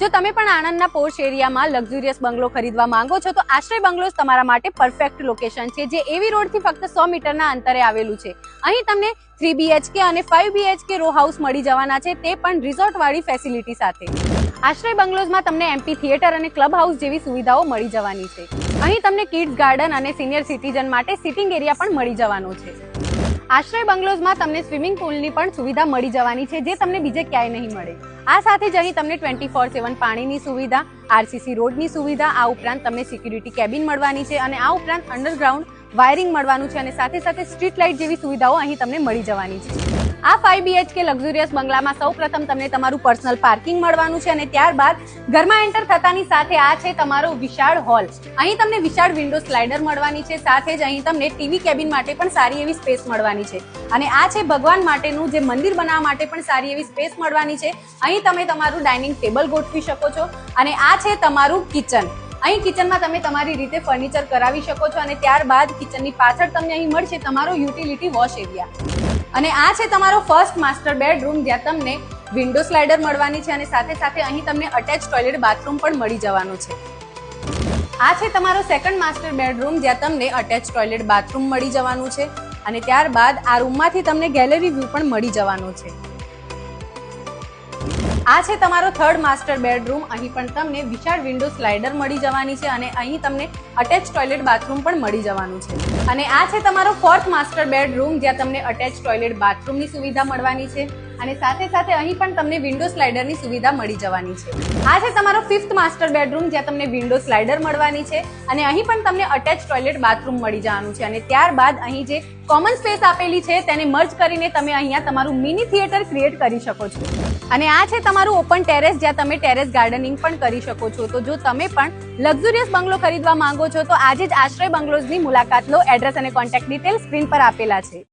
જો તમે પણ આણંદના પોશ એરિયામાં લક્ઝુરિયસ બંગલો ખરીદવા માંગો છો તો આશ્રય બંગલોઝ તમારા માટે પરફેક્ટ લોકેશન છે, જે એવી રોડથી ફક્ત 100 મીટરના અંતરે આવેલું છે. અહીં તમને 3 BHK અને 5 BHK રો હાઉસ મળી જવાના છે, તે પણ રિસોર્ટ વાળી ફેસિલિટી સાથે. આશ્રય બંગલોઝમાં તમને MP થિયેટર અને ક્લબ હાઉસ જેવી સુવિધાઓ મળી જવાની છે. અહીં તમને કિડ્સ ગાર્ડન અને સિનિયર સિટીઝન માટે સિટિંગ એરિયા પણ મળી જવાનો છે. આશ્રય બંગલોઝમાં તમને સ્વિમિંગ પુલની પણ સુવિધા મળી જવાની છે, જે તમને બીજે ક્યાંય નહીં મળે. આ સાથે જ અહીં તમને 24/7 પાણીની સુવિધા, RCC રોડની સુવિધા, આ ઉપરાંત તમને સિક્યુરિટી કેબિન મળવાની છે અને આ ઉપરાંત અંડરગ્રાઉન્ડ વાયરિંગ મળવાનું છે અને સાથે સાથે સ્ટ્રીટ લાઇટ જેવી સુવિધાઓ અહીં તમને મળી જવાની છે. આ 5 BHK લક્ઝુરિયસ બંગલામાં સૌપ્રથમ તમને તમારું પર્સનલ પાર્કિંગ મળવાનું છે અને ત્યારબાદ ઘરમાં એન્ટર થતાની સાથે આ છે તમારો વિશાળ હોલ. અહીં તમને વિશાળ વિન્ડો સ્લાઇડર મળવાની છે, સાથે જ અહીં તમને ટીવી કેબિન માટે પણ સારી એવી સ્પેસ મળવાની છે અને આ છે ભગવાન માટેનું જે મંદિર બનાવવા માટે પણ સારી એવી સ્પેસ મળવાની છે. અહીં તમે તમારું ડાઇનિંગ ટેબલ ગોઠવી શકો છો અને આ છે તમારું કિચન. અહીં કિચનમાં તમે તમારી રીતે ફર્નિચર કરાવી શકો છો અને ત્યારબાદ કિચનની પાછળ તમને અહીં મળશે તમારો યુટિલિટી વોશ એરિયા અને આ છે તમારો ફર્સ્ટ માસ્ટર બેડરૂમ, જ્યાં તમને વિન્ડો સ્લાઇડર મળવાની છે અને સાથે સાથે અહીં તમને અટેચ ટોયલેટ બાથરૂમ પણ મળી જવાનું છે. આ છે તમારો સેકન્ડ માસ્ટર બેડરૂમ, જ્યાં તમને અટેચ ટોયલેટ બાથરૂમ મળી જવાનું છે અને ત્યારબાદ આ રૂમમાંથી તમને ગેલેરી વ્યૂ પણ મળી જવાનો છે. આ છે તમારો થર્ડ માસ્ટર બેડરૂમ. અહીં પણ તમને વિશાળ વિન્ડો સ્લાઇડર મળી જવાની છે અને અહીં તમને અટેચ ટોયલેટ બાથરૂમ પણ મળી જવાનું છે અને આ છે તમારો ફોર્થ માસ્ટર બેડરૂમ, જ્યાં તમને અટેચ ટોયલેટ બાથરૂમની સુવિધા મળવાની છે અને સાથે સાથે અહીં પણ તમને વિન્ડો સ્લાઇડરની સુવિધા મળી જવાની છે. આ છે તમારો ફિફ્થ માસ્ટર બેડરૂમ, જ્યાં તમને વિન્ડો સ્લાઇડર મળવાની છે અને અહીં પણ તમને અટેચ ટોયલેટ બાથરૂમ મળી જવાનું છે અને ત્યારબાદ અહીં જે કોમન સ્પેસ આપેલી છે તેને મર્જ કરીને તમે અહીંયા તમારું મિની થિયેટર ક્રિએટ કરી શકો છો અને આ છે તમારું ઓપન ટેરેસ, જ્યાં તમે ટેરેસ ગાર્ડનિંગ પણ કરી શકો છો. તો જો તમે પણ લક્ઝુરિયસ બંગલો ખરીદવા માંગો છો તો આજે જ આશ્રય બંગલોઝની મુલાકાત લો. એડ્રેસ અને કોન્ટેક્ટ ડિટેલ સ્ક્રીન પર આપેલા છે.